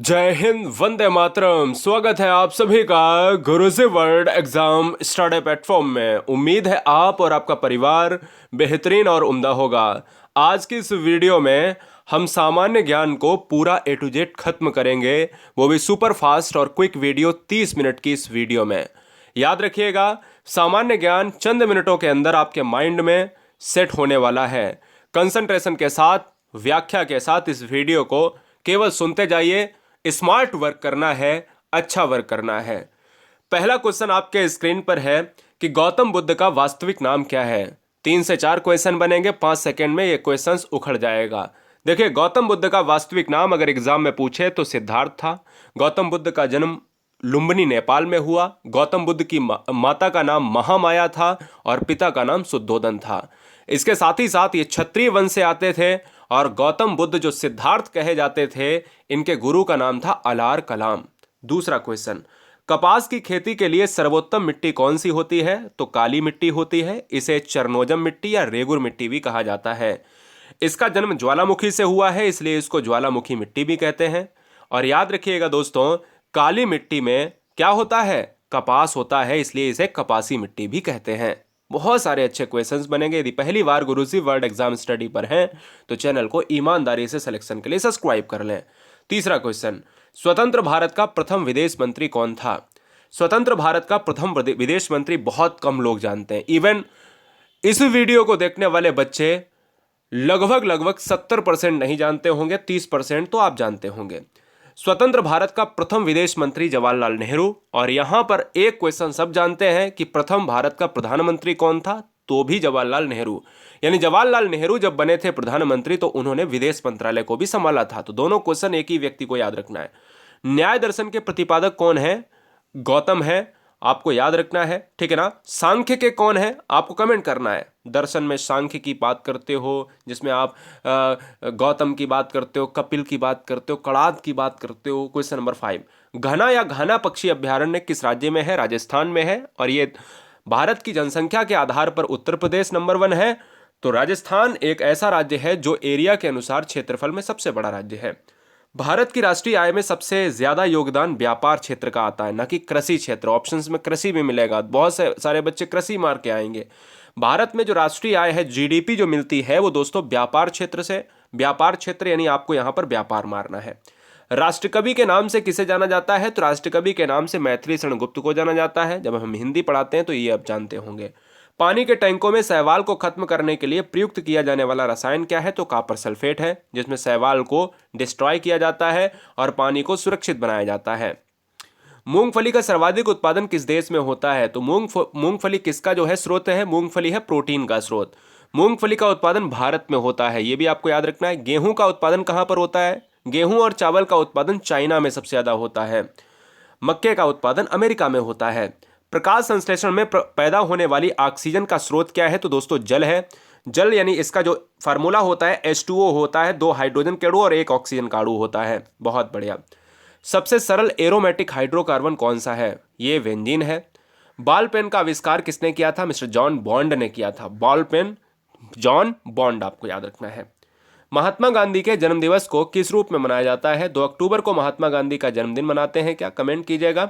जय हिंद, वंदे मातरम। स्वागत है आप सभी का गुरुजी वर्ल्ड एग्जाम स्टडी प्लेटफॉर्म में। उम्मीद है आप और आपका परिवार बेहतरीन और उम्दा होगा। आज की इस वीडियो में हम सामान्य ज्ञान को पूरा ए टू जेड खत्म करेंगे, वो भी सुपर फास्ट और क्विक वीडियो 30 मिनट की इस वीडियो में। याद रखिएगा, सामान्य ज्ञान चंद मिनटों के अंदर आपके माइंड में सेट होने वाला है। कंसंट्रेशन के साथ, व्याख्या के साथ इस वीडियो को केवल सुनते जाइए। स्मार्ट वर्क करना है, अच्छा वर्क करना है। पहला क्वेश्चन आपके स्क्रीन पर है कि गौतम बुद्ध का वास्तविक नाम क्या है। 3 से 4 क्वेश्चन बनेंगे, 5 सेकंड में ये क्वेश्चन उखड़ जाएगा। देखिए, गौतम बुद्ध का वास्तविक नाम अगर एग्जाम में पूछे तो सिद्धार्थ था। गौतम बुद्ध का जन्म लुम्बिनी नेपाल में हुआ। गौतम बुद्ध की माता का नाम महामाया था और पिता का नाम शुद्धोदन था। इसके साथ ही साथ ये क्षत्रिय वंश से आते थे और गौतम बुद्ध जो सिद्धार्थ कहे जाते थे, इनके गुरु का नाम था अलार कलाम। दूसरा क्वेश्चन, कपास की खेती के लिए सर्वोत्तम मिट्टी कौन सी होती है? तो काली मिट्टी होती है। इसे चरनोजम मिट्टी या रेगुर मिट्टी भी कहा जाता है। इसका जन्म ज्वालामुखी से हुआ है, इसलिए इसको ज्वालामुखी मिट्टी भी कहते हैं। और याद रखिएगा दोस्तों, काली मिट्टी में क्या होता है? कपास होता है, इसलिए इसे कपासी मिट्टी भी कहते हैं। बहुत सारे अच्छे क्वेश्चंस बनेंगे। यदि पहली बार गुरुजी वर्ल्ड एग्जाम स्टडी पर हैं तो चैनल को ईमानदारी से सिलेक्शन के लिए सब्सक्राइब कर लें। तीसरा क्वेश्चन, स्वतंत्र भारत का प्रथम विदेश मंत्री कौन था? स्वतंत्र भारत का प्रथम विदेश मंत्री बहुत कम लोग जानते हैं। इवन इस वीडियो को देखने वाले बच्चे लगभग 70% नहीं जानते होंगे, 30% तो आप जानते होंगे। स्वतंत्र भारत का प्रथम विदेश मंत्री जवाहरलाल नेहरू। और यहां पर एक क्वेश्चन सब जानते हैं कि प्रथम भारत का प्रधानमंत्री कौन था? तो भी जवाहरलाल नेहरू। यानी जवाहरलाल नेहरू जब बने थे प्रधानमंत्री तो उन्होंने विदेश मंत्रालय को भी संभाला था। तो दोनों क्वेश्चन एक ही व्यक्ति को याद रखना है। न्याय दर्शन के प्रतिपादक कौन है? गौतम है, आपको याद रखना है, ठीक है ना। सांख्य के कौन है? आपको कमेंट करना है। दर्शन में सांख्य की बात करते हो, जिसमें आप गौतम की बात करते हो, कपिल की बात करते हो, कणाद की बात करते हो। क्वेश्चन नंबर 5, घना या घाना पक्षी अभ्यारण्य किस राज्य में है? राजस्थान में है। और ये भारत की जनसंख्या के आधार पर उत्तर प्रदेश नंबर 1 है। तो राजस्थान एक ऐसा राज्य है जो एरिया के अनुसार क्षेत्रफल में सबसे बड़ा राज्य है। भारत की राष्ट्रीय आय में सबसे ज्यादा योगदान व्यापार क्षेत्र का आता है, ना कि कृषि क्षेत्र। ऑप्शंस में कृषि भी मिलेगा, बहुत से सारे बच्चे कृषि मार के आएंगे। भारत में जो राष्ट्रीय आय है, जीडीपी जो मिलती है, वो दोस्तों व्यापार क्षेत्र से। व्यापार क्षेत्र यानी आपको यहां पर व्यापार मारना है। राष्ट्रकवि के नाम से किसे जाना जाता है? तो राष्ट्रकवि के नाम से मैथिली शरण गुप्त को जाना जाता है। जब हम हिंदी पढ़ाते हैं तो ये आप जानते होंगे। पानी के टैंकों में शैवाल को खत्म करने के लिए प्रयुक्त किया जाने वाला रसायन क्या है? तो कॉपर सल्फेट है, जिसमें शैवाल को डिस्ट्रॉय किया जाता है और पानी को सुरक्षित बनाया जाता है। मूंगफली का सर्वाधिक उत्पादन किस देश में होता है? तो मूंगफली किसका जो है स्रोत है? मूंगफली है प्रोटीन का स्रोत। मूंगफली का उत्पादन भारत में होता है, यह भी आपको याद रखना है। गेहूं का उत्पादन कहां पर होता है? गेहूं और चावल का उत्पादन चाइना में सबसे ज्यादा होता है। मक्के का उत्पादन अमेरिका में होता है। प्रकाश संश्लेषण में पैदा होने वाली ऑक्सीजन का स्रोत क्या है? तो दोस्तों जल है। जल यानी इसका जो फार्मूला होता है H2O होता है, 2 हाइड्रोजन के अणु और 1 ऑक्सीजन का अणु होता है। बहुत बढ़िया। सबसे सरल एरोमेटिक हाइड्रोकार्बन कौन सा है? ये बेंजीन है। बॉल पेन का आविष्कार किसने किया था? मिस्टर जॉन बॉन्ड ने किया था। बॉल पेन, जॉन बॉन्ड, आपको याद रखना है। महात्मा गांधी के जन्मदिवस को किस रूप में मनाया जाता है? 2 अक्टूबर को महात्मा गांधी का जन्मदिन मनाते हैं क्या? कमेंट कीजिएगा।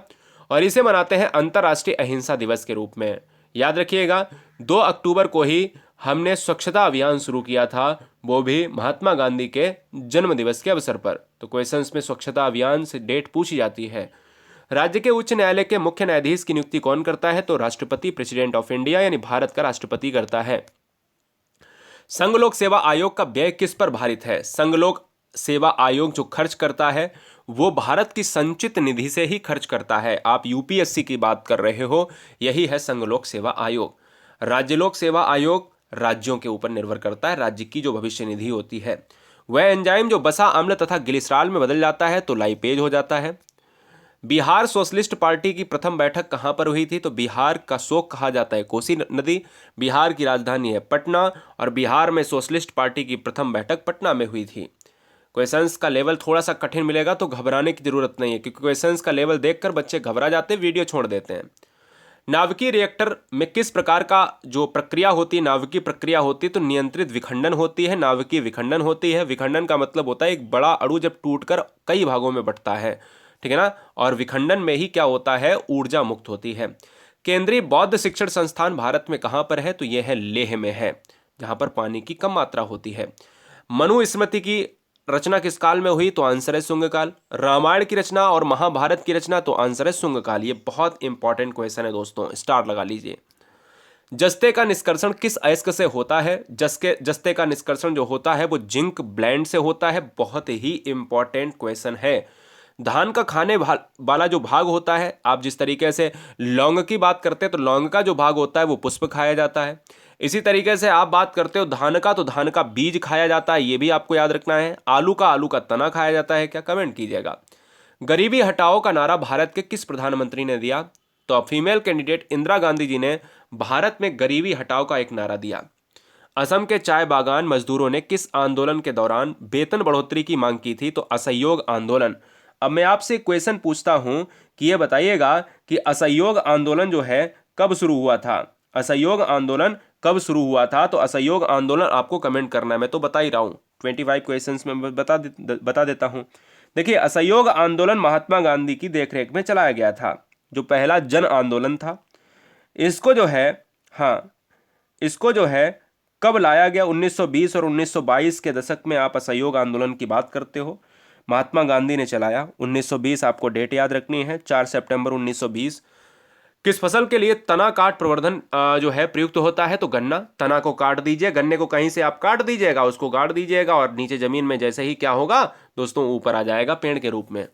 और इसे मनाते हैं अंतर्राष्ट्रीय अहिंसा दिवस के रूप में। याद रखिएगा, 2 अक्टूबर को ही हमने स्वच्छता अभियान शुरू किया था, वो भी महात्मा गांधी के जन्म दिवस के अवसर पर। तो क्वेश्चंस में स्वच्छता अभियान से डेट पूछी जाती है। राज्य के उच्च न्यायालय के मुख्य न्यायाधीश की नियुक्ति कौन करता है? तो राष्ट्रपति, प्रेसिडेंट ऑफ इंडिया यानी भारत का राष्ट्रपति करता है। संघ लोक सेवा आयोग का व्यय किस पर भारित है? संघ लोक सेवा आयोग जो खर्च करता है वो भारत की संचित निधि से ही खर्च करता है। आप यूपीएससी की बात कर रहे हो, यही है संघ लोक सेवा आयोग। राज्य लोक सेवा आयोग राज्यों के ऊपर निर्भर करता है, राज्य की जो भविष्य निधि होती है। वह एंजाइम जो बसा अम्ल तथा ग्लिसरॉल में बदल जाता है तो लाइपेज हो जाता है। बिहार सोशलिस्ट पार्टी की प्रथम बैठक कहां पर हुई थी? तो बिहार का शोक कहा जाता है कोसी नदी। बिहार की राजधानी है पटना और बिहार में सोशलिस्ट पार्टी की प्रथम बैठक पटना में हुई थी। क्वेश्चंस का लेवल थोड़ा सा कठिन मिलेगा तो घबराने की जरूरत नहीं है, क्योंकि क्वेश्चंस का लेवल देखकर बच्चे घबरा जाते हैं, वीडियो छोड़ देते हैं। नाभिकीय रिएक्टर में किस प्रकार का जो प्रक्रिया होती है, नाभिकीय प्रक्रिया होती है, तो नियंत्रित विखंडन होती है, नाभिकीय विखंडन होती है। विखंडन का मतलब होता है एक बड़ा अणु जब टूटकर कई भागों में बंटता है, ठीक है ना, और विखंडन में ही क्या होता है, ऊर्जा मुक्त होती है। केंद्रीय बौद्ध शिक्षण संस्थान भारत में कहाँ पर है, तो यह है लेह में है, जहाँ पर पानी की कम मात्रा होती है। मनुस्मृति की रचना किस काल में हुई, तो आंसर है शुंग काल। रामायण की रचना और महाभारत की रचना, तो आंसर है शुंग काल। ये बहुत इंपॉर्टेंट क्वेश्चन है दोस्तों, स्टार लगा लीजिए। जस्ते का निष्कर्षण किस अयस्क से होता है, जस्ते का निष्कर्षण जो होता है वो जिंक ब्लेंड से होता है। बहुत ही इंपॉर्टेंट क्वेश्चन है। धान का खाने वाला जो भाग होता है, आप जिस तरीके से लौंग की बात करते हैं तो लौंग का जो भाग होता है वो पुष्प खाया जाता है। इसी तरीके से आप बात करते हो धान का, तो धान का बीज खाया जाता है, ये भी आपको याद रखना है। आलू का तना खाया जाता है क्या, कमेंट कीजिएगा। गरीबी हटाओ का नारा भारत के किस प्रधानमंत्री ने दिया, तो फीमेल कैंडिडेट इंदिरा गांधी जी ने भारत में गरीबी हटाओ का एक नारा दिया। असम के चाय बागान मजदूरों ने किस आंदोलन के दौरान वेतन बढ़ोतरी की मांग की थी, तो असहयोग आंदोलन। अब मैं आपसे क्वेश्चन पूछता हूं कि ये बताइएगा कि असहयोग आंदोलन जो है कब शुरू हुआ था, असहयोग आंदोलन कब शुरू हुआ था, तो असहयोग आंदोलन आपको कमेंट करना है। मैं तो बता ही रहा हूं, 25 क्वेश्चंस में बता देता हूं। देखिए, असहयोग आंदोलन महात्मा गांधी की देखरेख में चलाया गया था, जो पहला जन आंदोलन था। इसको जो है, हाँ, इसको जो है कब लाया गया, 1920 और 1922 के दशक में आप असहयोग आंदोलन की बात करते हो। महात्मा गांधी ने चलाया 1920, आपको डेट याद रखनी है, 4 सितंबर 1920। किस फसल के लिए तना काट प्रवर्धन जो है प्रयुक्त होता है, तो गन्ना। तना को काट दीजिए, गन्ने को कहीं से आप काट दीजिएगा, उसको गाड़ दीजिएगा और नीचे जमीन में जैसे ही क्या होगा दोस्तों, ऊपर आ जाएगा पेड़ के रूप में।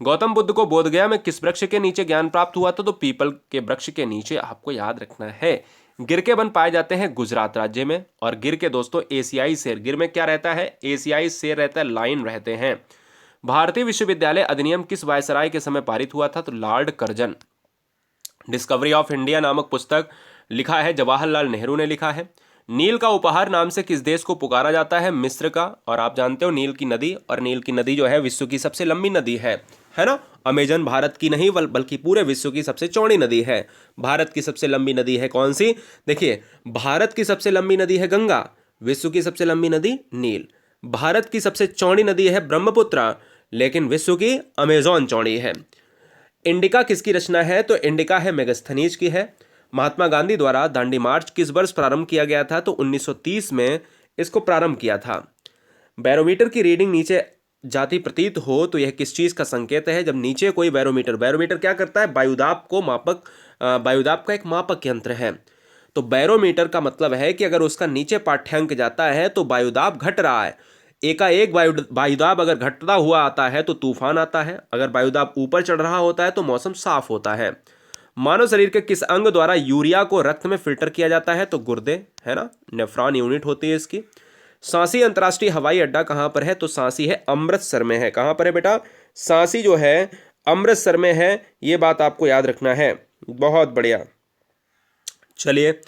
गौतम बुद्ध को बोधगया में किस वृक्ष के नीचे ज्ञान प्राप्त हुआ था, तो पीपल के वृक्ष के नीचे, आपको याद रखना है। गिर के वन पाए जाते हैं गुजरात राज्य में, और गिर के दोस्तों एशियाई शेर, गिर में क्या रहता है, एशियाई शेर रहता है, लाइन रहते हैं। भारतीय विश्वविद्यालय अधिनियम किस वायसराय के समय पारित हुआ था, तो Lord Curzon. Discovery of India नामक पुस्तक लिखा है जवाहरलाल नेहरू ने लिखा है। नील का उपहार नाम से किस देश को पुकारा जाता है, मिस्र का। और आप जानते हो नील की नदी, और नील की नदी जो है विश्व की सबसे लंबी नदी है ना। अमेजन भारत की नहीं बल्कि पूरे विश्व की सबसे चौड़ी नदी है। भारत की सबसे लंबी नदी है कौन सी, देखिए, भारत की सबसे लंबी नदी है गंगा, विश्व की सबसे लंबी नदी नील। भारत की सबसे चौड़ी नदी है ब्रह्मपुत्र, लेकिन विश्व की अमेजॉन चौड़ी है। इंडिका किसकी रचना है, तो इंडिका है मेगास्थनीज की है। महात्मा गांधी द्वारा दांडी मार्च किस वर्ष प्रारंभ किया गया था, तो 1930 में इसको प्रारंभ किया था। बैरोमीटर की रीडिंग नीचे जाती प्रतीत हो तो यह किस चीज का संकेत है, जब नीचे कोई बैरोमीटर क्या करता है, वायुदाब को मापक, वायुदाब का एक मापक यंत्र है। तो बैरोमीटर का मतलब है कि अगर उसका नीचे पाठ्यांक जाता है तो वायुदाब घट रहा है। एकाएक वायुदाब अगर घटता हुआ आता है तो तूफान आता है, अगर वायुदाब ऊपर चढ़ रहा होता है तो मौसम साफ होता है। मानव शरीर के किस अंग द्वारा यूरिया को रक्त में फिल्टर किया जाता है, तो गुर्दे, है ना, नेफ्रॉन यूनिट होती है इसकी। सांसी अंतर्राष्ट्रीय हवाई अड्डा कहाँ पर है, तो सांसी है अमृतसर में है। कहाँ पर है बेटा, सांसी जो है अमृतसर में है, ये बात आपको याद रखना है। बहुत बढ़िया। चलिए,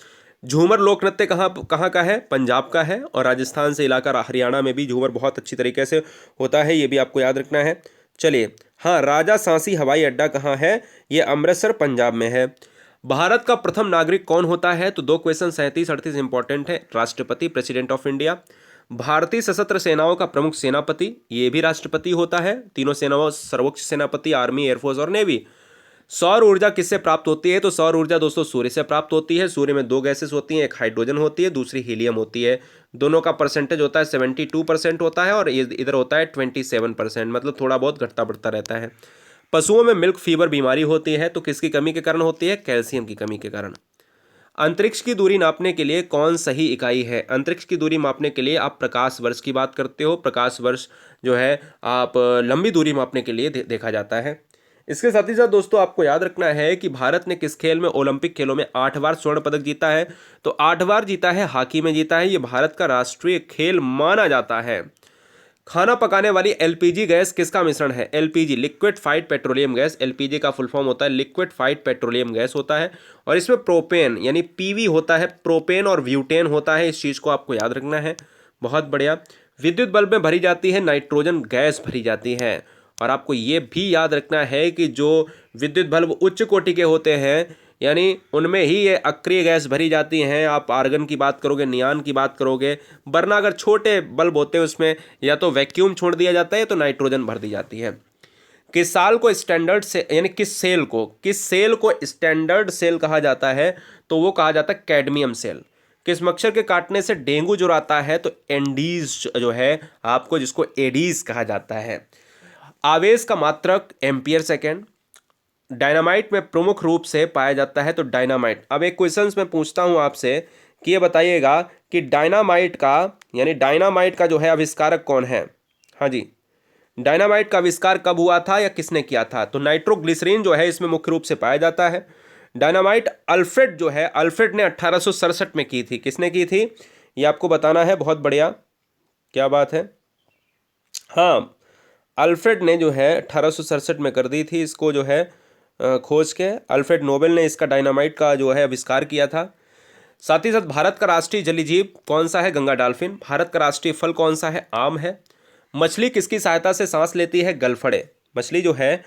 झूमर लोक नृत्य कहाँ कहाँ का है, पंजाब का है, और राजस्थान से इलाका हरियाणा में भी झूमर बहुत अच्छी तरीके से होता है, ये भी आपको याद रखना है। चलिए, हाँ, राजा सांसी हवाई अड्डा कहाँ है, ये अमृतसर पंजाब में है। भारत का प्रथम नागरिक कौन होता है, तो 2 क्वेश्चन 37-38 इंपॉर्टेंट है। राष्ट्रपति, प्रेसिडेंट ऑफ इंडिया। भारतीय सशस्त्र सेनाओं का प्रमुख सेनापति, ये भी राष्ट्रपति होता है। तीनों सेनाओं सर्वोच्च सेनापति, आर्मी, एयरफोर्स और नेवी। सौर ऊर्जा किससे प्राप्त होती है, तो सौर ऊर्जा दोस्तों सूर्य से प्राप्त होती है। सूर्य में 2 गैसेस होती हैं, एक हाइड्रोजन होती है, दूसरी हीलियम होती है। दोनों का परसेंटेज होता है 72% होता है, और इधर होता है 27%, मतलब थोड़ा बहुत घटता बढ़ता रहता है। पशुओं में मिल्क फीवर बीमारी होती है, तो किसकी कमी के कारण होती है, कैल्शियम की कमी के कारण। अंतरिक्ष की दूरी नापने के लिए कौन सही इकाई है, अंतरिक्ष की दूरी मापने के लिए आप प्रकाश वर्ष की बात करते हो। प्रकाश वर्ष जो है आप लंबी दूरी मापने के लिए देखा जाता है। इसके साथ ही साथ दोस्तों आपको याद रखना है कि भारत ने किस खेल में ओलंपिक खेलों में 8 बार स्वर्ण पदक जीता है, तो 8 बार जीता है, हॉकी में जीता है। ये भारत का राष्ट्रीय खेल माना जाता है। खाना पकाने वाली एलपीजी गैस किसका मिश्रण है, LPG liquefied petroleum gas. LPG का फुल फॉर्म होता है लिक्विफाइड पेट्रोलियम गैस होता है, और इसमें प्रोपेन यानी पीवी होता है, प्रोपेन और ब्यूटेन होता है। इस चीज़ को आपको याद रखना है। बहुत बढ़िया। विद्युत बल्ब में भरी जाती है नाइट्रोजन गैस भरी जाती है, और आपको ये भी याद रखना है कि जो विद्युत बल्ब उच्च कोटि के होते हैं यानी उनमें ही ये अक्रिय गैस भरी जाती हैं। आप आर्गन की बात करोगे, नियान की बात करोगे, वरना अगर छोटे बल्ब होते हैं उसमें या तो वैक्यूम छोड़ दिया जाता है या तो नाइट्रोजन भर दी जाती है। किस साल को स्टैंडर्ड से यानी किस सेल को स्टैंडर्ड सेल कहा जाता है? तो वो कहा जाता है कैडमियम सेल। किस मच्छर के काटने से डेंगू जुड़ाता है? तो एंडीज जो है आपको, जिसको एडीज कहा जाता है। आवेश का मात्रक एम्पियर सेकेंड। डायनामाइट में प्रमुख रूप से पाया जाता है तो डायनामाइट। अब एक क्वेश्चन मैं पूछता हूं आपसे कि ये बताइएगा कि डायनामाइट का जो है आविष्कारक कौन है? हाँ जी, डायनामाइट का आविष्कार कब हुआ था या किसने किया था? तो नाइट्रोग्लिसरीन जो है इसमें मुख्य रूप से पाया जाता है। डायनामाइट अल्फ्रेड ने 1867 में की थी। किसने की थी ये आपको बताना है। बहुत बढ़िया, क्या बात है। हाँ, अल्फ्रेड ने जो है 1867 में कर दी थी इसको, जो है खोज के। अल्फ्रेड नोबेल ने इसका डायनामाइट का जो है आविष्कार किया था। साथ ही साथ भारत का राष्ट्रीय जलीय जीव कौन सा है? गंगा डॉल्फिन। भारत का राष्ट्रीय फल कौन सा है? आम है। मछली किसकी सहायता से सांस लेती है? गलफड़े। मछली जो है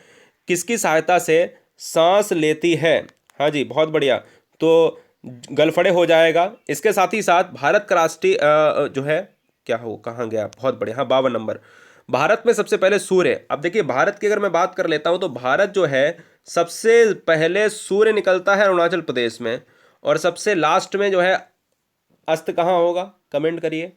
किसकी सहायता से सांस लेती है? हाँ जी, बहुत बढ़िया, तो गलफड़े हो जाएगा। इसके साथ ही साथ भारत का राष्ट्रीय जो है, क्या हो, कहाँ गया, बहुत बढ़िया, हाँ 52 नंबर। भारत में सबसे पहले सूर्य। अब देखिए भारत की अगर मैं बात कर लेता हूँ तो भारत जो है सबसे पहले सूर्य निकलता है अरुणाचल प्रदेश में, और सबसे लास्ट में जो है अस्त कहाँ होगा? कमेंट करिए।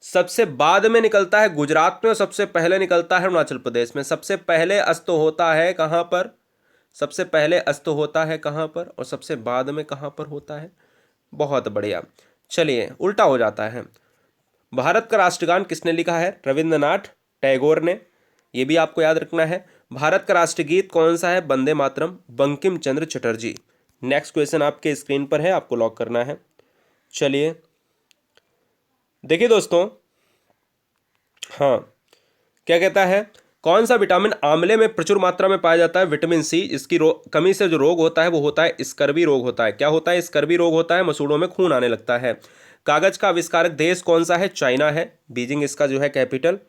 सबसे बाद में निकलता है गुजरात में और सबसे पहले निकलता है अरुणाचल प्रदेश में। सबसे पहले अस्त होता है कहाँ पर? सबसे पहले अस्त होता है कहाँ पर और सबसे बाद में कहाँ पर होता है? बहुत बढ़िया। चलिए, उल्टा हो जाता है। भारत का राष्ट्रगान किसने लिखा है? रविंद्रनाथ टैगोर ने। यह भी आपको याद रखना है। भारत का राष्ट्रगीत कौन सा है? वंदे मातरम, बंकिम चंद्र चटर्जी। नेक्स्ट क्वेश्चन आपके स्क्रीन पर है, आपको लॉक करना है। चलिए देखिए दोस्तों, हाँ, क्या कहता है, कौन सा विटामिन आंवले में प्रचुर मात्रा में पाया जाता है? Vitamin C. इसकी कमी से जो रोग होता है वो होता है स्कर्वी रोग होता है। क्या होता है? स्कर्वी रोग होता है, मसूड़ों में खून आने लगता है। कागज का आविष्कारक देश कौन सा है? चाइना है, बीजिंग इसका जो है कैपिटल।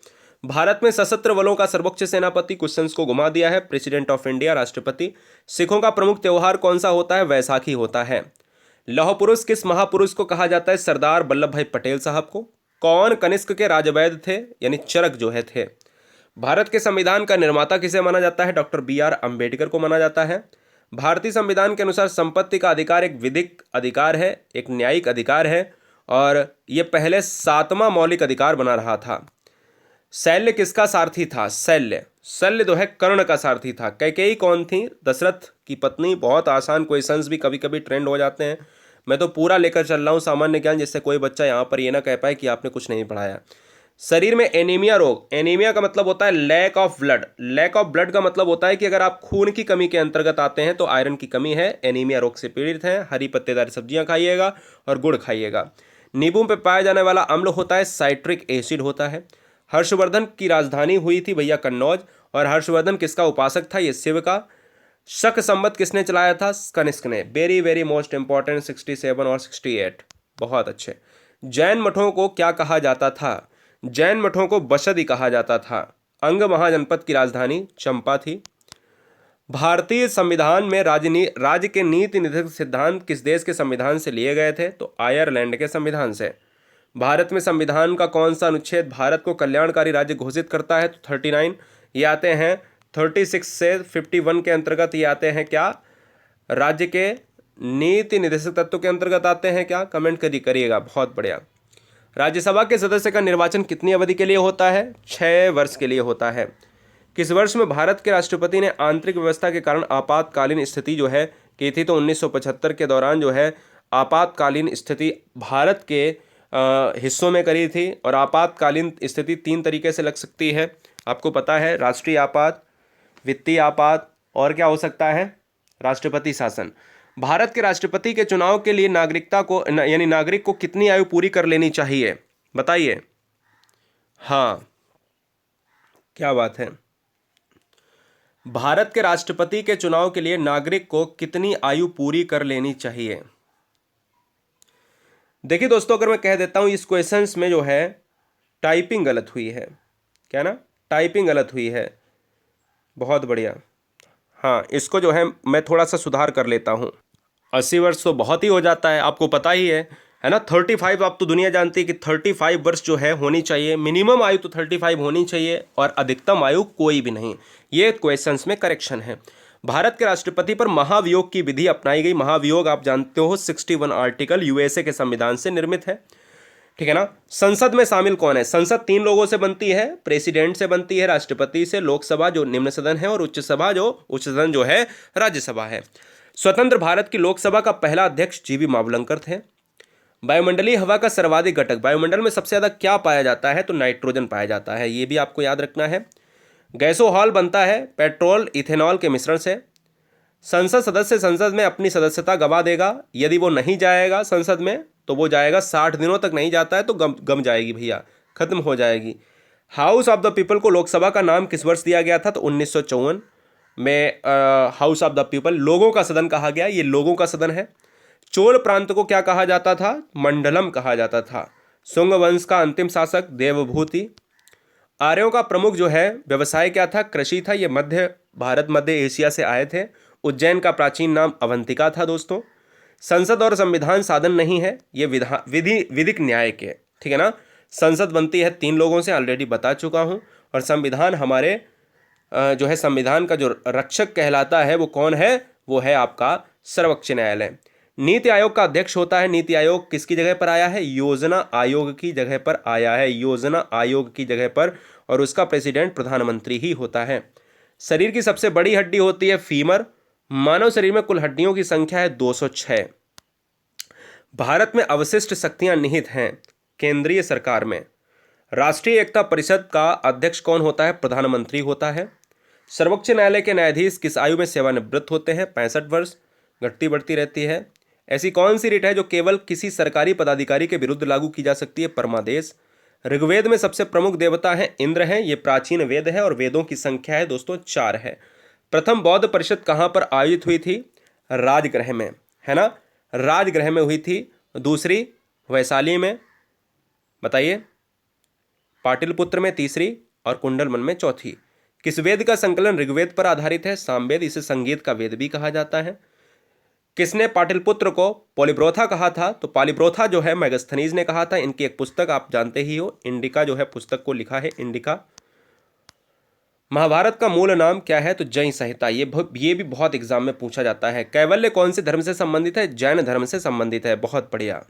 भारत में सशस्त्र बलों का सर्वोच्च सेनापति, क्वेश्चंस को घुमा दिया है, प्रेसिडेंट ऑफ इंडिया, राष्ट्रपति। सिखों का प्रमुख त्योहार कौन सा होता है? वैसाखी होता है। लौह पुरुष किस महापुरुष को कहा जाता है? सरदार वल्लभ भाई पटेल साहब को। कौन कनिष्क के राजवैद्य थे, यानी चरक जो है थे? भारत के संविधान का निर्माता किसे माना जाता है? Doctor B R. अंबेडकर को माना जाता है। भारतीय संविधान के अनुसार संपत्ति का अधिकार एक विधिक अधिकार है, एक न्यायिक अधिकार है, और यह पहले 7वां मौलिक अधिकार बना रहा था। शल्य किसका सारथी था? शल्य जो है कर्ण का सारथी था। कैकेयी कौन थी? दशरथ की पत्नी। बहुत आसान क्वेश्चंस भी कभी कभी ट्रेंड हो जाते हैं। मैं तो पूरा लेकर चल रहा हूँ सामान्य ज्ञान, जिससे कोई बच्चा यहाँ पर ये ना कह पाए कि आपने कुछ नहीं पढ़ाया। शरीर में एनीमिया रोग। एनीमिया का मतलब होता है lack of blood. Lack of blood का मतलब होता है कि अगर आप खून की कमी के अंतर्गत आते हैं तो आयरन की कमी है, एनीमिया रोग से पीड़ित हैं। हरी पत्तेदार सब्जियां खाइएगा और गुड़ खाइएगा। नींबू में पाया जाने वाला अम्ल होता है साइट्रिक एसिड होता है। हर्षवर्धन की राजधानी हुई थी भैया कन्नौज, और हर्षवर्धन किसका उपासक था? ये शिव का। शक संवत किसने चलाया था? कनिष्क ने। वेरी वेरी मोस्ट इंपॉर्टेंट, 67 और 68, बहुत अच्छे। जैन मठों को क्या कहा जाता था? जैन मठों को बसदी कहा जाता था। अंग महाजनपद की राजधानी चंपा थी। भारतीय संविधान में राज्य के नीति निर्धारक सिद्धांत किस देश के संविधान से लिए गए थे? तो आयरलैंड के संविधान से। भारत में संविधान का कौन सा अनुच्छेद भारत को कल्याणकारी राज्य घोषित करता है? तो 39। ये आते हैं 36 से 51 के अंतर्गत। ये आते हैं क्या? राज्य के नीति निर्देशक तत्व के अंतर्गत आते हैं क्या? कमेंट करिएगा। बहुत बढ़िया। राज्यसभा के सदस्य का निर्वाचन कितनी अवधि के लिए होता है? 6 वर्ष के लिए होता है। किस वर्ष में भारत के राष्ट्रपति ने आंतरिक व्यवस्था के कारण आपातकालीन स्थिति जो है की थी? तो 1975 के दौरान जो है आपातकालीन स्थिति भारत के हिस्सों में करी थी। और आपातकालीन स्थिति 3 तरीके से लग सकती है, आपको पता है, राष्ट्रीय आपात, वित्तीय आपात, और क्या हो सकता है? राष्ट्रपति शासन। भारत के राष्ट्रपति के चुनाव के लिए नागरिक को कितनी आयु पूरी कर लेनी चाहिए? बताइए। हाँ, क्या बात है। भारत के राष्ट्रपति के चुनाव के लिए नागरिक को कितनी आयु पूरी कर लेनी चाहिए? देखिए दोस्तों, अगर मैं कह देता हूं इस क्वेश्चंस में जो है टाइपिंग गलत हुई है, क्या ना, टाइपिंग गलत हुई है। बहुत बढ़िया। हाँ, इसको जो है मैं थोड़ा सा सुधार कर लेता हूं। 80 वर्ष तो बहुत ही हो जाता है, आपको पता ही है ना। 35, आप तो दुनिया जानती है कि 35 वर्ष जो है होनी चाहिए, मिनिमम आयु तो 35 होनी चाहिए और अधिकतम आयु कोई भी नहीं। ये क्वेश्चंस में करेक्शन है। भारत के राष्ट्रपति पर महाभियोग की विधि अपनाई गई। महाभियोग आप जानते हो 61 आर्टिकल यूएसए के संविधान से निर्मित है, ठीक है ना। संसद में शामिल कौन है? संसद 3 लोगों से बनती है, प्रेसिडेंट से बनती है, राष्ट्रपति से, लोकसभा जो निम्न सदन है, और उच्च सदन जो है राज्यसभा है। स्वतंत्र भारत की लोकसभा का पहला अध्यक्ष जीवी मावलंकर थे। वायुमंडलीय हवा का सर्वाधिक घटक, वायुमंडल में सबसे ज़्यादा क्या पाया जाता है? तो नाइट्रोजन पाया जाता है, ये भी आपको याद रखना है। गैसोहॉल बनता है पेट्रोल इथेनॉल के मिश्रण से। संसद सदस्य संसद में अपनी सदस्यता गवा देगा, यदि वो नहीं जाएगा संसद में तो वो जाएगा, 60 दिनों तक नहीं जाता है तो गम जाएगी भैया, खत्म हो जाएगी। हाउस ऑफ द पीपल को लोकसभा का नाम किस वर्ष दिया गया था? तो 1954 में हाउस ऑफ द पीपल, लोगों का सदन कहा गया, ये लोगों का सदन है। चोल प्रांत को क्या कहा जाता था? मंडलम कहा जाता था। शुंग वंश का अंतिम शासक देवभूति। आर्यों का प्रमुख जो है व्यवसाय क्या था? कृषि था। ये मध्य एशिया से आए थे। उज्जैन का प्राचीन नाम अवंतिका था दोस्तों। संसद और संविधान साधन नहीं है, ये विधिक न्याय के, ठीक है ना। संसद बनती है 3 लोगों से, ऑलरेडी बता चुका हूँ। और संविधान हमारे जो है संविधान का जो रक्षक कहलाता है वो कौन है? वो है आपका सर्वोच्च न्यायालय। नीति आयोग का अध्यक्ष होता है। नीति आयोग किसकी जगह पर आया है? योजना आयोग की जगह पर आया है, योजना आयोग की जगह पर, और उसका प्रेसिडेंट प्रधानमंत्री ही होता है। शरीर की सबसे बड़ी हड्डी होती है फीमर। मानव शरीर में कुल हड्डियों की संख्या है 206। भारत में अवशिष्ट शक्तियां निहित हैं केंद्रीय सरकार में। राष्ट्रीय एकता परिषद का अध्यक्ष कौन होता है? प्रधानमंत्री होता है। सर्वोच्च न्यायालय के न्यायाधीश किस आयु में सेवानिवृत्त होते हैं? 65 वर्ष, घटती बढ़ती रहती है। ऐसी कौन सी रिट है जो केवल किसी सरकारी पदाधिकारी के विरुद्ध लागू की जा सकती है? परमादेश। ऋग्वेद में सबसे प्रमुख देवता है इंद्र हैं, ये प्राचीन वेद है और वेदों की संख्या है दोस्तों 4 है। प्रथम बौद्ध परिषद कहाँ पर आयोजित हुई थी? राजगृह में, है ना, राजगृह में हुई थी। दूसरी वैशाली में, बताइए, पाटलिपुत्र में तीसरी, और कुंडलवन में चौथी। किस वेद का संकलन ऋग्वेद पर आधारित है? सामवेद। इसे संगीत का वेद भी कहा जाता है। किसने पाटलिपुत्र को पॉलीब्रोथा कहा था? तो पॉलीब्रोथा जो है मेगस्थनीज ने कहा था। इनकी एक पुस्तक आप जानते ही हो, इंडिका जो है पुस्तक को लिखा है, इंडिका। महाभारत का मूल नाम क्या है? तो जय संहिता। ये भी बहुत एग्जाम में पूछा जाता है। कैवल्य कौन से धर्म से संबंधित है? जैन धर्म से संबंधित है। बहुत बढ़िया।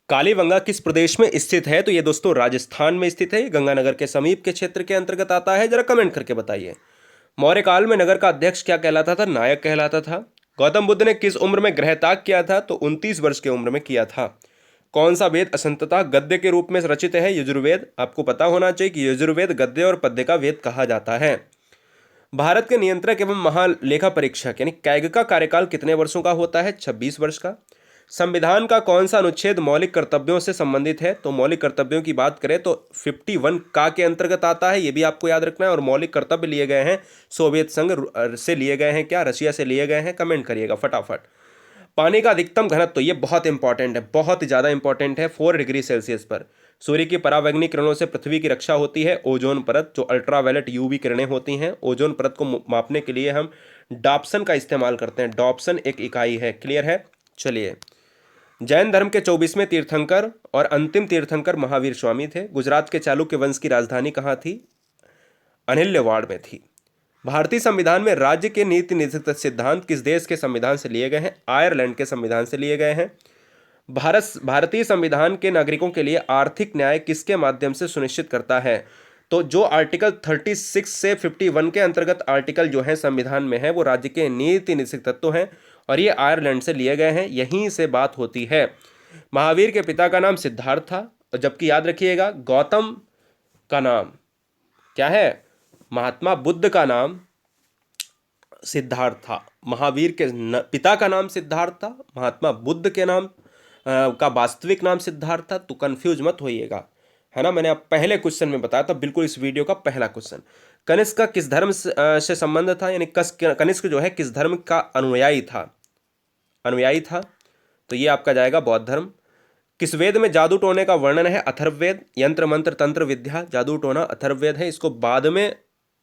कालीबंगा किस प्रदेश में स्थित है? तो ये दोस्तों राजस्थान में स्थित है। गंगानगर के समीप के क्षेत्र के अंतर्गत आता है। जरा कमेंट करके बताइए। मौर्य काल में नगर का अध्यक्ष क्या कहलाता था? नायक कहलाता था। गौतम बुद्ध ने किस उम्र में गृह त्याग किया था? तो 29 वर्ष की उम्र में किया था। कौन सा वेद असंततः गद्य के रूप में रचित है? यजुर्वेद। आपको पता होना चाहिए कि यजुर्वेद गद्य और पद्य का वेद कहा जाता है। भारत के नियंत्रक एवं महालेखा परीक्षक यानी कैग का कार्यकाल कितने वर्षों का होता है? 26 वर्ष का। संविधान का कौन सा अनुच्छेद मौलिक कर्तव्यों से संबंधित है? तो मौलिक कर्तव्यों की बात करें तो 51 का के अंतर्गत आता है, ये भी आपको याद रखना है। और मौलिक कर्तव्य लिए गए हैं सोवियत संघ से लिए गए हैं, क्या रशिया से लिए गए हैं? कमेंट करिएगा फटाफट। पानी का अधिकतम घनत्व, तो ये बहुत इंपॉर्टेंट है, बहुत ज़्यादा इंपॉर्टेंट है। 4 डिग्री सेल्सियस पर। सूर्य की परावैंगनी किरणों से पृथ्वी की रक्षा होती है। ओजोन परत, जो अल्ट्रावायलेट यूवी किरणें होती हैं, ओजोन परत को मापने के लिए हम डॉप्सन का इस्तेमाल करते हैं। डॉप्सन एक इकाई है। क्लियर है? चलिए। जैन धर्म के 24वें तीर्थंकर और अंतिम तीर्थंकर महावीर स्वामी थे। गुजरात के चालुक्य वंश की राजधानी कहाँ थी? अहिल्यावाड़ में थी। भारतीय संविधान में राज्य के नीति निधित्व सिद्धांत किस देश के संविधान से लिए गए हैं? आयरलैंड के संविधान से लिए गए हैं। भारतीय संविधान के नागरिकों के लिए आर्थिक न्याय किसके माध्यम से सुनिश्चित करता है? तो जो आर्टिकल 36 से 51 के अंतर्गत आर्टिकल जो है संविधान में है वो राज्य के नीति निधित्व तत्व हैं और ये आयरलैंड से लिए गए हैं, यहीं से बात होती है। महावीर के पिता का नाम सिद्धार्थ था, जबकि याद रखिएगा गौतम का नाम क्या है? महात्मा बुद्ध का नाम सिद्धार्थ था। महावीर के पिता का नाम सिद्धार्थ था, महात्मा बुद्ध के नाम का वास्तविक नाम सिद्धार्थ था। तो कंफ्यूज मत होइएगा, है ना। मैंने आप पहले क्वेश्चन में बताया था, बिल्कुल इस वीडियो का पहला क्वेश्चन। कनिष्क का किस धर्म से संबंध था? यानी कनिष्क जो है किस धर्म का अनुयायी था? तो ये आपका जाएगा बौद्ध धर्म। किस वेद में जादू टोने का वर्णन है? अथर्ववेद। यंत्र मंत्र तंत्र विद्या जादू टोना अथर्ववेद है। इसको बाद में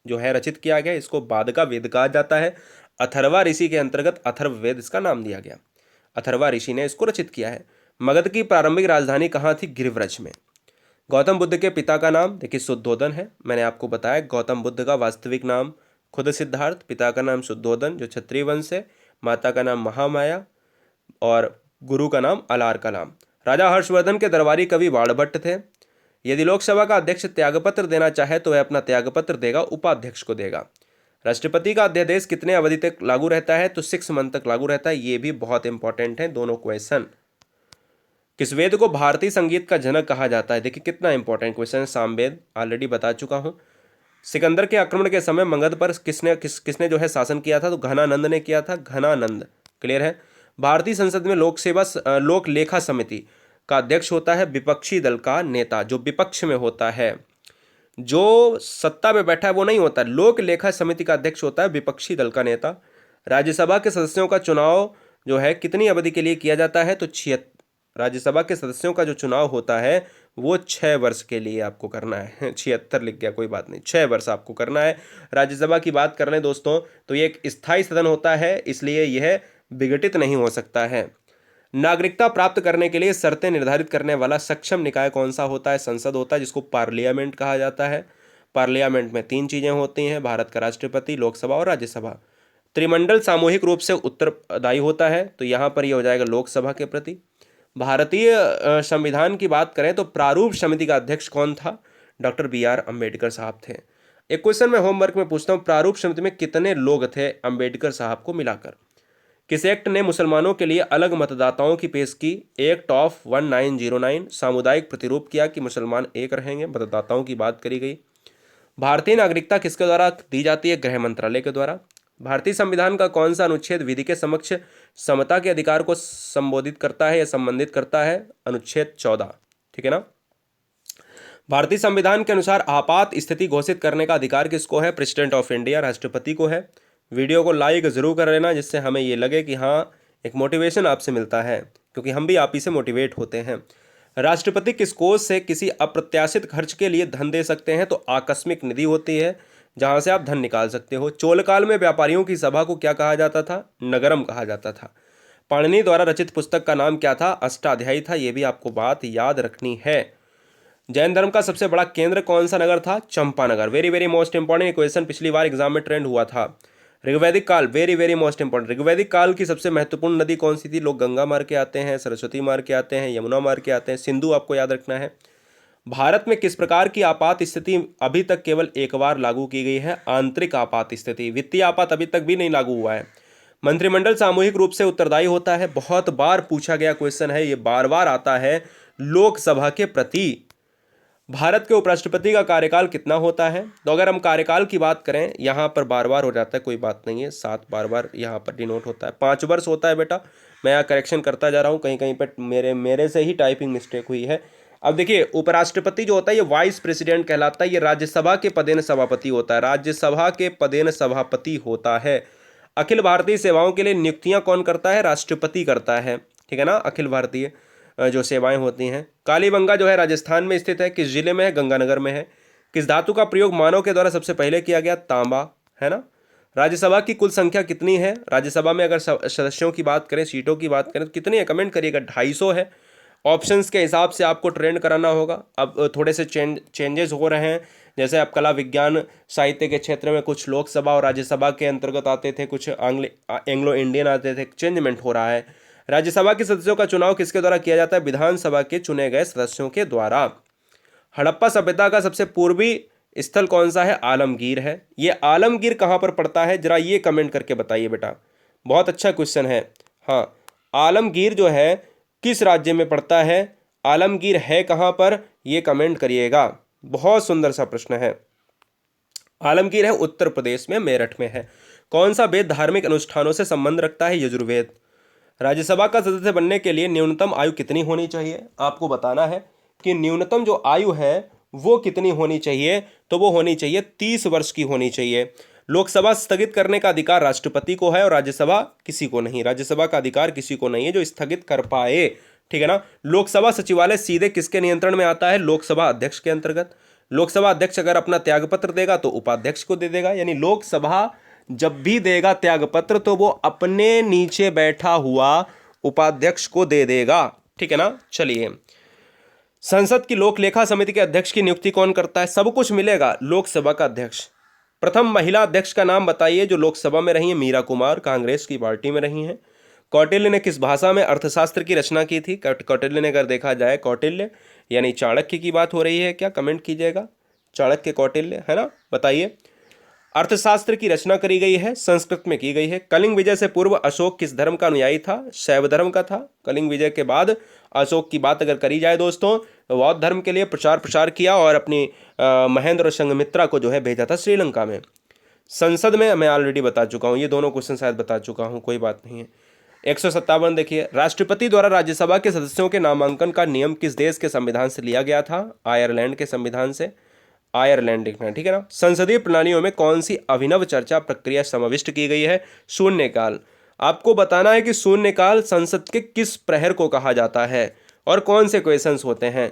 जो है रचित किया गया, इसको बाद का वेद कहा जाता है। अथर्वा ऋषि के अंतर्गत अथर्ववेद इसका नाम दिया गया। अथर्वा ऋषि ने इसको रचित किया है। मगध की प्रारंभिक राजधानी कहाँ थी? गिरिव्रज में। गौतम बुद्ध के पिता का नाम देखिए शुद्धोदन है। मैंने आपको बताया गौतम बुद्ध का वास्तविक नाम खुद सिद्धार्थ, पिता का नाम शुद्धोदन जो क्षत्रिय वंश है, माता का नाम महामाया और गुरु का नाम अलार कलाम। राजा हर्षवर्धन के दरबारी कवि बाणभट्ट थे। यदि लोकसभा का अध्यक्ष त्यागपत्र देना चाहे तो वह अपना त्यागपत्र देगा, उपाध्यक्ष को देगा। राष्ट्रपति का अध्यादेश कितने अवधि तक लागू रहता है? तो 6 मंथ तक लागू रहता है। ये भी बहुत इंपॉर्टेंट है दोनों क्वेश्चन। किस वेद को भारतीय संगीत का जनक कहा जाता है? देखिए कितना इंपॉर्टेंट क्वेश्चन है। सामवेद ऑलरेडी बता चुका हूँ। सिकंदर के आक्रमण के समय मगध पर किसने जो है शासन किया था? तो घनानंद ने किया था। घनानंद, क्लियर है। भारतीय संसद में लोक लेखा समिति का अध्यक्ष होता है विपक्षी दल का नेता, जो विपक्ष में होता है। जो सत्ता में बैठा है वो नहीं होता। लोक लेखा समिति का अध्यक्ष होता है विपक्षी दल का नेता। राज्यसभा के सदस्यों का चुनाव जो है कितनी अवधि के लिए किया जाता है? तो राज्यसभा के सदस्यों का जो चुनाव होता है वो 6 वर्ष के लिए आपको करना है। 76 लिख गया, कोई बात नहीं, 6 वर्ष आपको करना है। राज्यसभा की बात कर लें दोस्तों तो ये एक स्थायी सदन होता है, इसलिए यह विघटित नहीं हो सकता है। नागरिकता प्राप्त करने के लिए शर्तें निर्धारित करने वाला सक्षम निकाय कौन सा होता है? संसद होता है, जिसको पार्लियामेंट कहा जाता है। पार्लियामेंट में 3 चीज़ें होती हैं, भारत का राष्ट्रपति, लोकसभा और राज्यसभा। त्रिमंडल सामूहिक रूप से उत्तरदायी होता है, तो यहाँ पर यह हो जाएगा लोकसभा के प्रति। भारतीय संविधान की बात करें तो प्रारूप समिति का अध्यक्ष कौन था? डॉक्टर BR अम्बेडकर साहब थे। एक क्वेश्चन मैं होमवर्क में पूछता हूँ, प्रारूप समिति में कितने लोग थे अम्बेडकर साहब को मिलाकर? किस एक्ट ने मुसलमानों के लिए अलग मतदाताओं की पेश की? एक्ट ऑफ 1909 सामुदायिक प्रतिरूप किया कि मुसलमान एक रहेंगे, मतदाताओं की बात करी गई। भारतीय नागरिकता किसके द्वारा दी जाती है? गृह मंत्रालय के द्वारा। भारतीय संविधान का कौन सा अनुच्छेद विधि के समक्ष समता के अधिकार को संबोधित करता है या संबंधित करता है? अनुच्छेद 14, ठीक है ना। भारतीय संविधान के अनुसार आपात स्थिति घोषित करने का अधिकार किसको है? प्रेसिडेंट ऑफ इंडिया, राष्ट्रपति को है। वीडियो को लाइक जरूर कर लेना, जिससे हमें ये लगे कि हाँ एक मोटिवेशन आपसे मिलता है, क्योंकि हम भी आप ही से मोटिवेट होते हैं। राष्ट्रपति किस कोष से किसी अप्रत्याशित खर्च के लिए धन दे सकते हैं? तो आकस्मिक निधि होती है, जहां से आप धन निकाल सकते हो। चोलकाल में व्यापारियों की सभा को क्या कहा जाता था? नगरम कहा जाता था। पाणिनि द्वारा रचित पुस्तक का नाम क्या था? अष्टाध्यायी था। ये भी आपको बात याद रखनी है। जैन धर्म का सबसे बड़ा केंद्र कौन सा नगर था? Champanagar. Very very most important question, पिछली बार एग्जाम में ट्रेंड हुआ था। ऋग्वैदिक काल, वेरी वेरी मोस्ट इंपॉर्टेंट। ऋग्वैदिक काल की सबसे महत्वपूर्ण नदी कौन सी थी? लोग गंगा मार के आते हैं, सरस्वती मार के आते हैं, यमुना मार के आते हैं, सिंधु आपको याद रखना है। भारत में किस प्रकार की आपात स्थिति अभी तक केवल एक बार लागू की गई है? आंतरिक आपात स्थिति। वित्तीय आपात अभी तक भी नहीं लागू हुआ है। मंत्रिमंडल सामूहिक रूप से उत्तरदायी होता है, बहुत बार पूछा गया क्वेश्चन है, ये बार बार आता है लोकसभा के प्रति। भारत के उपराष्ट्रपति का कार्यकाल कितना होता है? तो अगर हम कार्यकाल की बात करें, यहाँ पर बार बार हो जाता है, कोई बात नहीं है, 7 बार यहाँ पर डिनोट होता है। 5 वर्ष होता है बेटा, मैं यहाँ करेक्शन करता जा रहा हूँ, कहीं कहीं पर मेरे से ही टाइपिंग मिस्टेक हुई है। अब देखिए उपराष्ट्रपति जो होता है ये वाइस प्रेसिडेंट कहलाता है, ये राज्यसभा के पदेन सभापति होता है, राज्यसभा के पदेन सभापति होता है। अखिल भारतीय सेवाओं के लिए नियुक्तियां कौन करता है? राष्ट्रपति करता है, ठीक है ना। अखिल भारतीय जो सेवाएं होती हैं। कालीबंगा जो है राजस्थान में स्थित है, किस जिले में है? गंगानगर में है। किस धातु का प्रयोग मानव के द्वारा सबसे पहले किया गया? तांबा, है ना। राज्यसभा की कुल संख्या कितनी है? राज्यसभा में अगर सदस्यों की बात करें, सीटों की बात करें तो कितनी है? कमेंट करिएगा। 250 है। ऑप्शंस के हिसाब से आपको ट्रेंड कराना होगा। अब थोड़े से चेंजेस हो रहे हैं, जैसे अब कला विज्ञान साहित्य के क्षेत्र में कुछ लोकसभा और राज्यसभा के अंतर्गत आते थे, कुछ एंग्लो इंडियन आते थे, चेंजमेंट हो रहा है। राज्यसभा के सदस्यों का चुनाव किसके द्वारा किया जाता है? विधानसभा के चुने गए सदस्यों के द्वारा। हड़प्पा सभ्यता का सबसे पूर्वी स्थल कौन सा है? आलमगीर है। ये आलमगीर कहाँ पर पड़ता है? जरा ये कमेंट करके बताइए बेटा, बहुत अच्छा क्वेश्चन है। हाँ, आलमगीर जो है किस राज्य में पड़ता है? आलमगीर है कहाँ पर? ये कमेंट करिएगा, बहुत सुंदर सा प्रश्न है। आलमगीर है उत्तर प्रदेश में, मेरठ में है। कौन सा वेद धार्मिक अनुष्ठानों से संबंध रखता है? यजुर्वेद। राज्यसभा का सदस्य बनने के लिए न्यूनतम आयु कितनी होनी चाहिए? आपको बताना है कि न्यूनतम जो आयु है वो कितनी होनी चाहिए, तो वो होनी चाहिए 30 वर्ष की होनी चाहिए। लोकसभा स्थगित करने का अधिकार राष्ट्रपति को है और राज्यसभा किसी को नहीं। राज्यसभा का अधिकार किसी को नहीं है जो स्थगित कर पाए, ठीक है ना। लोकसभा सचिवालय सीधे किसके नियंत्रण में आता है? लोकसभा अध्यक्ष के अंतर्गत। लोकसभा अध्यक्ष अगर अपना त्यागपत्र देगा तो उपाध्यक्ष को दे देगा, यानी लोकसभा जब भी देगा त्यागपत्र तो वो अपने नीचे बैठा हुआ उपाध्यक्ष को दे देगा, ठीक है ना। चलिए, संसद की लोक लेखा समिति के अध्यक्ष की नियुक्ति कौन करता है? सब कुछ मिलेगा, लोकसभा का अध्यक्ष। प्रथम महिला अध्यक्ष का नाम बताइए जो लोकसभा में रही है। मीरा कुमार, कांग्रेस की पार्टी में रही हैं। कौटिल्य ने किस भाषा में अर्थशास्त्र की रचना की थी? कौटिल्य ने, अगर देखा जाए, कौटिल्य यानी चाणक्य की बात हो रही है क्या? कमेंट कीजिएगा, चाणक्य, कौटिल्य, है ना, बताइए। अर्थशास्त्र की रचना करी गई है, संस्कृत में की गई है। कलिंग विजय से पूर्व अशोक किस धर्म का अनुयायी था? शैव धर्म का था। कलिंग विजय के बाद अशोक की बात अगर करी जाए दोस्तों, तो बौद्ध धर्म के लिए प्रचार किया और अपनी महेंद्र और संघमित्रा को जो है भेजा था श्रीलंका में। संसद में मैं ऑलरेडी बता चुका हूँ, ये दोनों क्वेश्चन शायद बता चुका हूँ, कोई बात नहीं है। 157 देखिए, राष्ट्रपति द्वारा राज्यसभा के सदस्यों के नामांकन का नियम किस देश के संविधान से लिया गया था? आयरलैंड के संविधान से। आयरलैंड लिखना है, ठीक है ना। संसदीय प्रणालियों में कौन सी अभिनव चर्चा प्रक्रिया समाविष्ट की गई है? शून्यकाल। आपको बताना है कि शून्यकाल संसद के किस प्रहर को कहा जाता है और कौन से क्वेश्चंस होते हैं।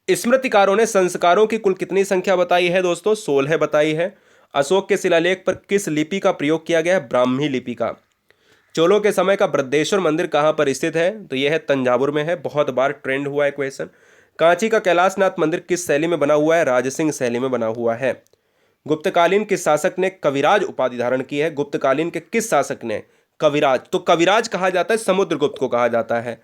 स्मृतिकारों ने संस्कारों की कुल कितनी संख्या बताई है दोस्तों? 16 बताई है। अशोक के शिलालेख पर किस लिपि का प्रयोग किया गया है? ब्राह्मी लिपि का। चोलों के समय का बृहदेश्वर मंदिर कहाँ पर स्थित है? तो यह है तंजावुर में है, बहुत बार ट्रेंड हुआ है क्वेश्चन। कांची का कैलाशनाथ मंदिर किस शैली में बना हुआ है? राजसिंह शैली में बना हुआ है। गुप्तकालीन किस शासक ने कविराज उपाधि धारण की है? गुप्तकालीन के किस शासक ने? कविराज। तो कविराज कहा जाता है समुद्रगुप्त को कहा जाता है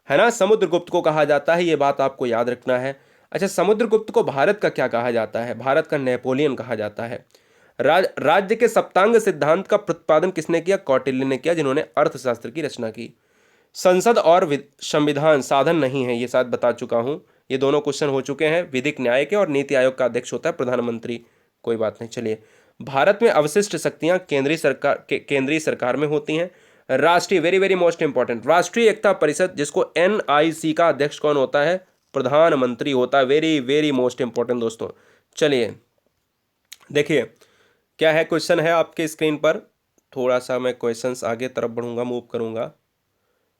ना, समुद्रगुप्त को कहा जाता है, ये बात आपको याद रखना है। अच्छा, समुद्रगुप्त को भारत का क्या कहा जाता है? भारत का नेपोलियन कहा जाता है। राज्य के सप्तांग सिद्धांत का प्रतिपादन किसने किया? कौटिल्य ने किया, जिन्होंने अर्थशास्त्र की रचना की। संसद और संविधान साधन नहीं है, ये शायद बता चुका हूं, ये दोनों क्वेश्चन हो चुके हैं। विधिक न्याय के और नीति आयोग का अध्यक्ष होता है प्रधानमंत्री, कोई बात नहीं। चलिए, भारत में अवशिष्ट शक्तियां केंद्रीय सरकार में होती हैं। राष्ट्रीय, वेरी वेरी मोस्ट इंपॉर्टेंट, राष्ट्रीय एकता परिषद, जिसको NIC का अध्यक्ष कौन होता है? प्रधानमंत्री होता है। वेरी वेरी मोस्ट इंपॉर्टेंट दोस्तों। चलिए देखिए क्या है, क्वेश्चन है आपके स्क्रीन पर। थोड़ा सा मैं क्वेश्चंस आगे तरफ बढ़ूंगा, मूव करूंगा।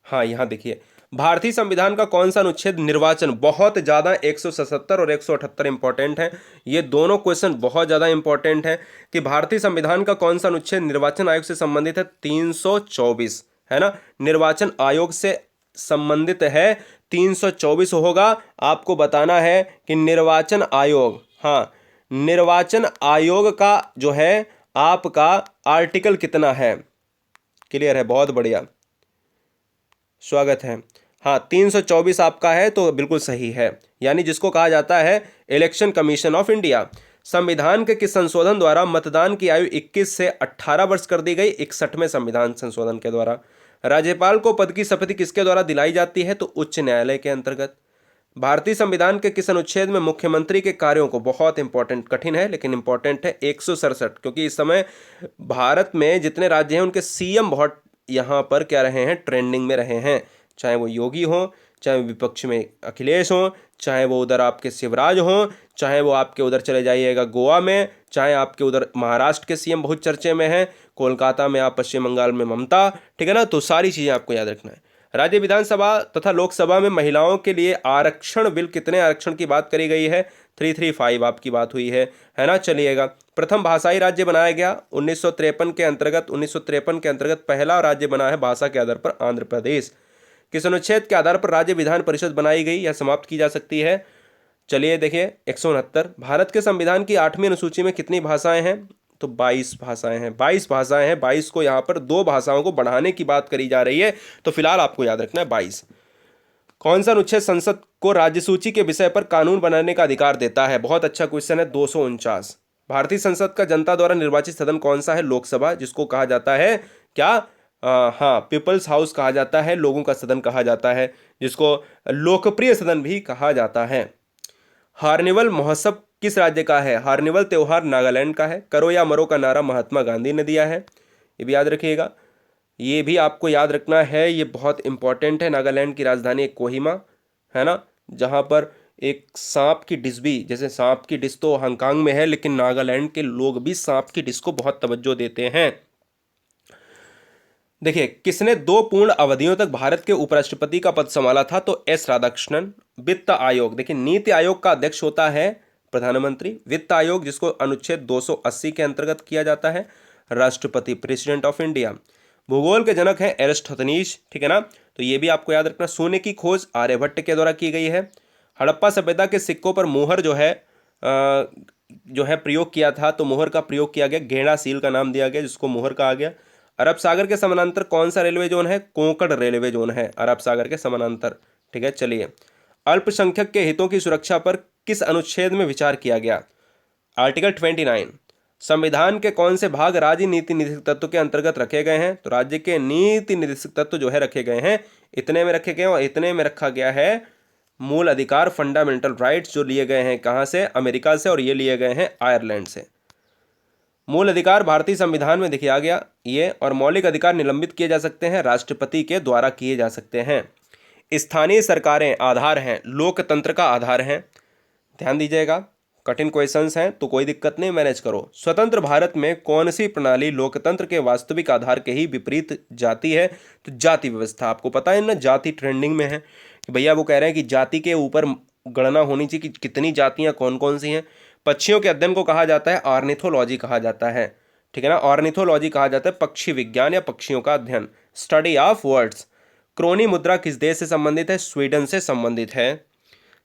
हाँ, यहाँ देखिए, भारतीय संविधान का कौन सा अनुच्छेद निर्वाचन, बहुत ज़्यादा 177 और 178 इंपॉर्टेंट है। ये दोनों क्वेश्चन बहुत ज़्यादा इंपॉर्टेंट है कि भारतीय संविधान का कौन सा अनुच्छेद निर्वाचन आयोग से संबंधित है? 324, है ना, निर्वाचन आयोग से संबंधित है, 324 होगा। आपको बताना है कि निर्वाचन आयोग, हाँ, निर्वाचन आयोग का जो है आपका आर्टिकल कितना है? क्लियर है, बहुत बढ़िया, स्वागत है। हाँ, 324 आपका है, तो बिल्कुल सही है, यानी जिसको कहा जाता है इलेक्शन कमीशन ऑफ इंडिया। संविधान के किस संशोधन द्वारा मतदान की आयु 21 से 18 वर्ष कर दी गई? 61वें संविधान संशोधन के द्वारा। राज्यपाल को पद की शपथ किसके द्वारा दिलाई जाती है? तो उच्च न्यायालय के अंतर्गत। भारतीय संविधान के किस अनुच्छेद में मुख्यमंत्री के कार्यों को, बहुत इंपॉर्टेंट, कठिन है लेकिन इंपॉर्टेंट है, 167, क्योंकि इस समय भारत में जितने राज्य हैं उनके CM बहुत यहाँ पर क्या रहे हैं? ट्रेंडिंग में रहे हैं, चाहे वो योगी हो, चाहे विपक्ष में अखिलेश हो, चाहे वो उधर आपके शिवराज हो, चाहे वो आपके उधर चले जाइएगा गोवा में, चाहे आपके उधर महाराष्ट्र के CM बहुत चर्चे में हैं, कोलकाता में आप, पश्चिम बंगाल में ममता, ठीक है ना। तो सारी चीज़ें आपको याद रखना है। राज्य विधानसभा तथा लोकसभा में महिलाओं के लिए आरक्षण बिल, कितने आरक्षण की बात करी गई है? 335 आपकी बात हुई है ना। चलिएगा, प्रथम भाषाई राज्य बनाया गया 1953 के अंतर्गत। 1953 के अंतर्गत पहला राज्य बना है भाषा के आधार पर आंध्र प्रदेश। किस अनुच्छेद के आधार पर राज्य विधान परिषद बनाई गई या समाप्त की जा सकती है? चलिए देखिए, 169। भारत के संविधान की 8वीं अनुसूची में कितनी भाषाएं हैं? तो 22 भाषाएं हैं। 22 भाषाएं हैं, 22 को यहाँ पर 2 भाषाओं को बढ़ाने की बात करी जा रही है, तो फिलहाल आपको याद रखना है 22। कौन सा अनुच्छेद संसद को राज्य सूची के विषय पर कानून बनाने का अधिकार देता है? बहुत अच्छा क्वेश्चन है, 249। भारतीय संसद का जनता द्वारा निर्वाचित सदन कौन सा है? लोकसभा, जिसको कहा जाता है क्या? हाँ, पीपल्स हाउस कहा जाता है, लोगों का सदन कहा जाता है, जिसको लोकप्रिय सदन भी कहा जाता है। हार्निवल महोत्सव किस राज्य का है? हार्निवल त्योहार नागालैंड का है। करो या मरो का नारा महात्मा गांधी ने दिया है, ये भी याद रखिएगा, ये भी आपको याद रखना है, ये बहुत इंपॉर्टेंट है। नागालैंड की राजधानी कोहिमा, है ना, जहाँ पर एक सांप की डिश भी, जैसे सांप की डिश तो हांगकांग में है, लेकिन नागालैंड के लोग भी सांप की डिश को बहुत तवज्जो देते हैं। देखिए, किसने 2 पूर्ण अवधियों तक भारत के उपराष्ट्रपति का पद संभाला था? तो S राधाकृष्णन। वित्त आयोग, देखिए, नीति आयोग का अध्यक्ष होता है प्रधानमंत्री। वित्त आयोग, जिसको अनुच्छेद 280 के अंतर्गत किया जाता है, राष्ट्रपति, प्रेसिडेंट ऑफ इंडिया। भूगोल के जनक हैं एरिस्टोथनीज, ठीक है ना। तो ये भी आपको याद रखना। सोने की खोज आर्यभट्ट के द्वारा की गई है। हड़प्पा सभ्यता के सिक्कों पर मोहर जो है प्रयोग किया था, तो मोहर का प्रयोग किया गया, गेड़ा सील का नाम दिया गया जिसको मोहर कहा गया। अरब सागर के समानांतर कौन सा रेलवे जोन है? कोंकण रेलवे जोन है अरब सागर के समानांतर, ठीक है। चलिए, अल्पसंख्यक के हितों की सुरक्षा पर किस अनुच्छेद में विचार किया गया? आर्टिकल 29। संविधान के कौन से भाग राज्य नीति निर्देशक तत्व के अंतर्गत रखे गए हैं? तो राज्य के नीति निर्देशक तत्व जो है रखे गए हैं, इतने में रखे गए हैं, और इतने में रखा गया है मूल अधिकार, फंडामेंटल राइट्स, जो लिए गए हैं कहाँ से? अमेरिका से, और ये लिए गए हैं आयरलैंड से। मूल अधिकार भारतीय संविधान में देखिए आ गया ये, और मौलिक अधिकार निलंबित किए जा सकते हैं, राष्ट्रपति के द्वारा किए जा सकते हैं। स्थानीय सरकारें आधार हैं, लोकतंत्र का आधार हैं, ध्यान दीजिएगा। कठिन क्वेश्चंस हैं तो कोई दिक्कत नहीं, मैनेज करो। स्वतंत्र भारत में कौन सी प्रणाली लोकतंत्र के वास्तविक आधार के ही विपरीत जाती है? तो जाति व्यवस्था। आपको पता है ना, जाति ट्रेंडिंग में है कि भैया वो कह रहे हैं कि जाति के ऊपर गणना होनी चाहिए कि कितनी जातियां कौन कौन सी हैं। पक्षियों के अध्ययन को कहा जाता है ऑर्निथोलॉजी कहा जाता है, ठीक है ना। ऑर्निथोलॉजी कहा जाता है पक्षी विज्ञान या पक्षियों का अध्ययन, स्टडी ऑफ बर्ड्स। क्रोनी मुद्रा किस देश से संबंधित है? स्वीडन से संबंधित है।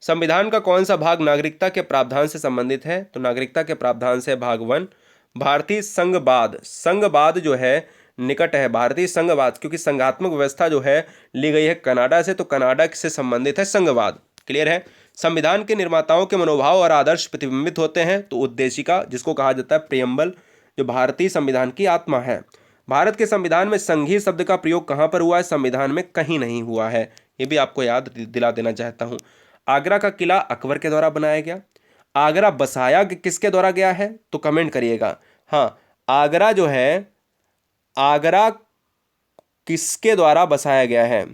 संविधान का कौन सा भाग नागरिकता के प्रावधान से संबंधित है? तो नागरिकता के प्रावधान से भाग 1। भारतीय संघवाद, संघवाद जो है निकट है, भारतीय संघवाद, क्योंकि संघात्मक व्यवस्था जो है ली गई है कनाडा से, तो कनाडा से संबंधित है संघवाद। क्लियर है। संविधान के निर्माताओं के मनोभाव और आदर्श प्रतिबिंबित होते हैं, तो उद्देशिका, जिसको कहा जाता है प्रियम्बल, जो भारतीय संविधान की आत्मा है। भारत के संविधान में संघीय शब्द का प्रयोग कहाँ पर हुआ है? संविधान में कहीं नहीं हुआ है, ये भी आपको याद दिला देना चाहता हूँ। आगरा का किला अकबर के द्वारा बनाया गया। आगरा बसाया किसके द्वारा गया है? तो कमेंट करिएगा। हाँ, आगरा जो है, आगरा किसके द्वारा बसाया गया है?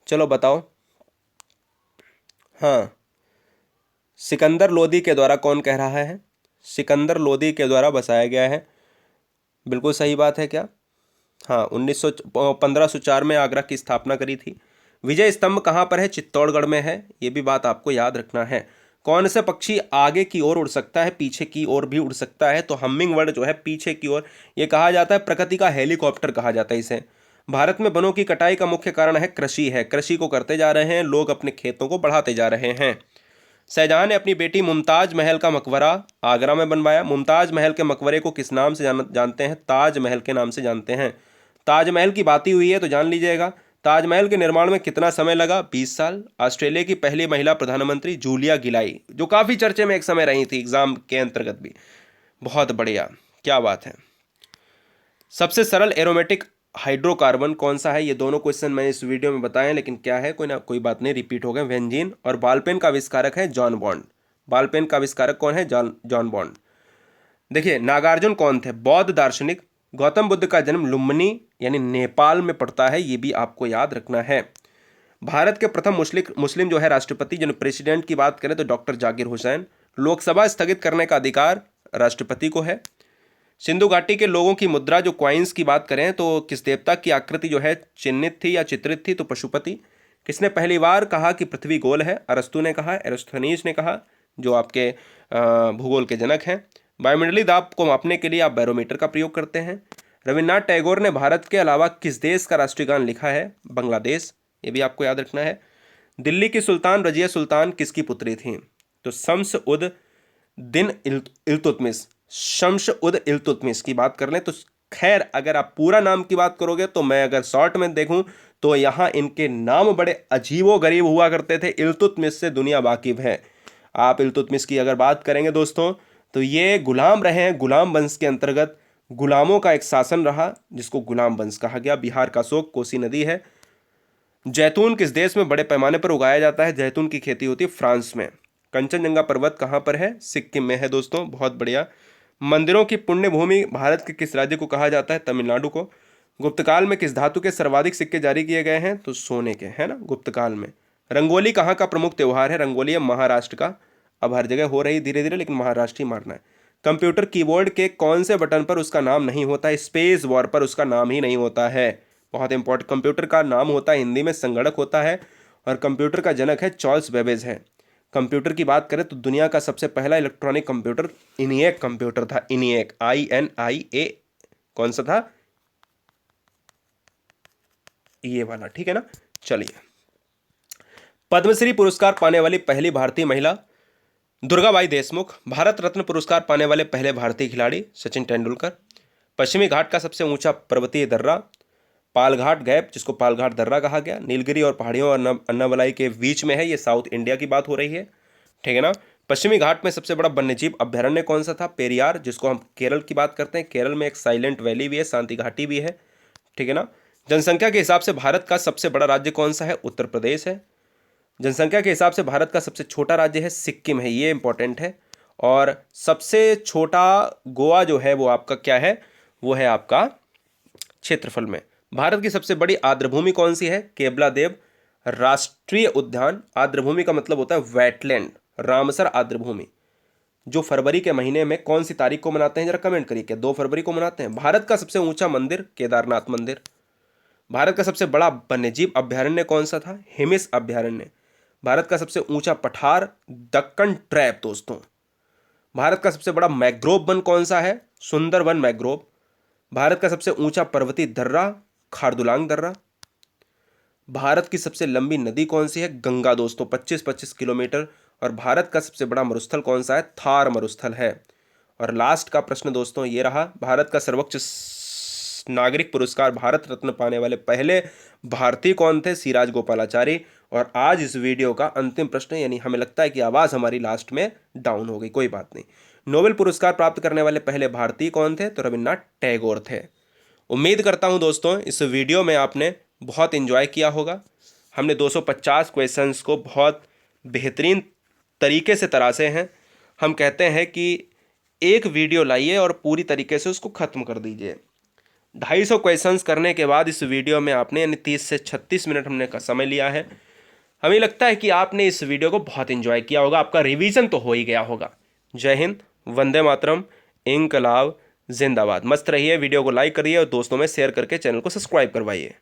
चलो बताओ। हाँ, सिकंदर लोदी के द्वारा। कौन कह रहा है? सिकंदर लोदी के द्वारा बसाया गया है। बिल्कुल सही बात है क्या? हाँ, 1504 में आगरा की स्थापना करी थी। विजय स्तंभ कहाँ पर है? चित्तौड़गढ़ में है, ये भी बात आपको याद रखना है। कौन सा पक्षी आगे की ओर उड़ सकता है, पीछे की ओर भी उड़ सकता है? तो हमिंग बर्ड जो है पीछे की ओर, ये कहा जाता है प्रकृति का हेलीकॉप्टर कहा जाता है इसे। भारत में वनों की कटाई का मुख्य कारण है कृषि है, कृषि को करते जा रहे हैं लोग, अपने खेतों को बढ़ाते जा रहे हैं। शाहजहां ने अपनी बेटी मुमताज महल का मकबरा आगरा में बनवाया। मुमताज महल के मकबरे को किस नाम से जानते हैं? ताजमहल के नाम से जानते हैं। ताजमहल की बात ही हुई है तो जान लीजिएगा, ताजमहल के निर्माण में कितना समय लगा? 20 साल। ऑस्ट्रेलिया की पहली महिला प्रधानमंत्री जूलिया गिलाई, जो काफ़ी चर्चे में एक समय रही थी एग्जाम के अंतर्गत भी। बहुत बढ़िया, क्या बात है। सबसे सरल एरोमेटिक हाइड्रोकार्बन कौन सा है? ये दोनों क्वेश्चन मैंने इस वीडियो में बताए, लेकिन क्या है, कोई बात नहीं, रिपीट हो गए। बेंजीन। और बॉल पेन का आविष्कारक है जॉन बॉन्ड। बॉल पेन का आविष्कारक कौन है? John bond. देखिए, नागार्जुन कौन थे? बौद्ध दार्शनिक। गौतम बुद्ध का जन्म लुम्बिनी यानी नेपाल में पड़ता है, ये भी आपको याद रखना है। भारत के प्रथम मुस्लिम जो है राष्ट्रपति, जो प्रेसिडेंट की बात करें तो डॉक्टर जाकिर हुसैन। लोकसभा स्थगित करने का अधिकार राष्ट्रपति को है। सिंधु घाटी के लोगों की मुद्रा, जो क्वाइंस की बात करें तो किस देवता की आकृति जो है चिन्हित थी या चित्रित थी? तो पशुपति। किसने पहली बार कहा कि पृथ्वी गोल है? अरस्तु ने कहा, एरिस्टोफेनीज ने कहा, जो आपके भूगोल के जनक हैं। वायुमंडलीय दाब को मापने के लिए आप बैरोमीटर का प्रयोग करते हैं। रविन्द्रनाथ टैगोर ने भारत के अलावा किस देश का राष्ट्रीय गान लिखा है? बांग्लादेश, ये भी आपको याद रखना है। दिल्ली की सुल्तान रजिया सुल्तान किसकी पुत्री थी? तो शम्स उद दिन इल्तुतमिश, शम्स उद इल्तुतमिश की बात कर लें तो खैर अगर आप पूरा नाम की बात करोगे तो मैं अगर शॉर्ट में देखूं तो यहाँ इनके नाम बड़े अजीबो गरीब हुआ करते थे। इल्तुतमिश से दुनिया वाकिफ है। आप इल्तुतमिश की अगर बात करेंगे दोस्तों तो ये गुलाम रहे हैं, गुलाम वंश के अंतर्गत गुलामों का एक शासन रहा जिसको गुलाम वंश कहा गया। बिहार का शोक कोसी नदी है। जैतून किस देश में बड़े पैमाने पर उगाया जाता है? जैतून की खेती होती है फ्रांस में। कंचनजंगा पर्वत कहाँ पर है? सिक्किम में है दोस्तों, बहुत बढ़िया। मंदिरों की पुण्य भूमि भारत के किस राज्य को कहा जाता है? तमिलनाडु को। गुप्तकाल में किस धातु के सर्वाधिक सिक्के जारी किए गए हैं? तो सोने के, है ना, गुप्तकाल में। रंगोली कहाँ का प्रमुख त्यौहार है? रंगोली महाराष्ट्र का। अब हर जगह हो रही धीरे धीरे, लेकिन महाराष्ट्र ही मारना है। कंप्यूटर कीबोर्ड के कौन से बटन पर उसका नाम नहीं होता है? स्पेस बार पर उसका नाम ही नहीं होता है। बहुत इंपॉर्टेंट। कंप्यूटर का नाम होता है हिंदी में संगणक होता है, और कंप्यूटर का जनक है चार्ल्स बेबेज है। कंप्यूटर की बात करें तो दुनिया का सबसे पहला इलेक्ट्रॉनिक कंप्यूटर इनिएक कंप्यूटर था। ENIAC, INIA। कौन सा था? ये वाला, ठीक है ना। चलिए, पद्मश्री पुरस्कार पाने वाली पहली भारतीय महिला दुर्गाबाई देशमुख। भारत रत्न पुरस्कार पाने वाले पहले भारतीय खिलाड़ी सचिन तेंदुलकर। पश्चिमी घाट का सबसे ऊंचा पर्वतीय दर्रा पालघाट गैप, जिसको पालघाट दर्रा कहा गया, नीलगिरी और पहाड़ियों और अन्नामलाई के बीच में है, ये साउथ इंडिया की बात हो रही है, ठीक है ना। पश्चिमी घाट में सबसे बड़ा वन्यजीव अभ्यारण्य कौन सा था? पेरियार, जिसको हम केरल की बात करते हैं। केरल में एक साइलेंट वैली भी है, शांति घाटी भी है, ठीक है ना। जनसंख्या के हिसाब से भारत का सबसे बड़ा राज्य कौन सा है? उत्तर प्रदेश है। जनसंख्या के हिसाब से भारत का सबसे छोटा राज्य है सिक्किम है, ये इंपॉर्टेंट है। और सबसे छोटा गोवा जो है वो आपका क्या है? वो है आपका क्षेत्रफल में। भारत की सबसे बड़ी आर्द्रभूमि कौन सी है? केवलादेव राष्ट्रीय उद्यान। आर्द्रभूमि का मतलब होता है वेटलैंड। रामसर आर्द्रभूमि, जो फरवरी के महीने में कौन सी तारीख को मनाते हैं? जरा कमेंट करिए, क्या 2 फरवरी को मनाते हैं? भारत का सबसे ऊंचा मंदिर केदारनाथ मंदिर। भारत का सबसे बड़ा वन्यजीव अभ्यारण्य कौन सा था? हिमिस अभ्यारण्य। भारत का सबसे ऊंचा पठार दक्कन ट्रैप दोस्तों। भारत का सबसे बड़ा मैग्रोव वन कौन सा है? सुंदरवन मैग्रोव। भारत का सबसे ऊंचा पर्वतीय दर्रा खारदुलांग दर्रा। भारत की सबसे लंबी नदी कौन सी है? गंगा दोस्तों, 25-25 किलोमीटर। और भारत का सबसे बड़ा मरुस्थल कौन सा है? थार मरुस्थल है। और लास्ट का प्रश्न दोस्तों ये रहा, भारत का सर्वोच्च नागरिक पुरस्कार भारत रत्न पाने वाले पहले भारतीय कौन थे? सी राजगोपालाचारी। और आज इस वीडियो का अंतिम प्रश्न, यानी हमें लगता है कि आवाज़ हमारी लास्ट में डाउन हो गई, कोई बात नहीं। नोबेल पुरस्कार प्राप्त करने वाले पहले भारतीय कौन थे? तो रविन्द्रनाथ टैगोर थे। उम्मीद करता हूं दोस्तों इस वीडियो में आपने बहुत एंजॉय किया होगा। हमने 250 क्वेश्चंस को बहुत बेहतरीन तरीके से तराशे हैं। हम कहते हैं कि एक वीडियो लाइए और पूरी तरीके से उसको ख़त्म कर दीजिए। 250 क्वेश्चंस करने के बाद इस वीडियो में आपने यानी 30 से 36 मिनट हमने का समय लिया है। हमें लगता है कि आपने इस वीडियो को बहुत एंजॉय किया होगा, आपका रिवीजन तो हो ही गया होगा। जय हिंद, वंदे मातरम, इंकलाब जिंदाबाद। मस्त रहिए, वीडियो को लाइक करिए और दोस्तों में शेयर करके चैनल को सब्सक्राइब करवाइए।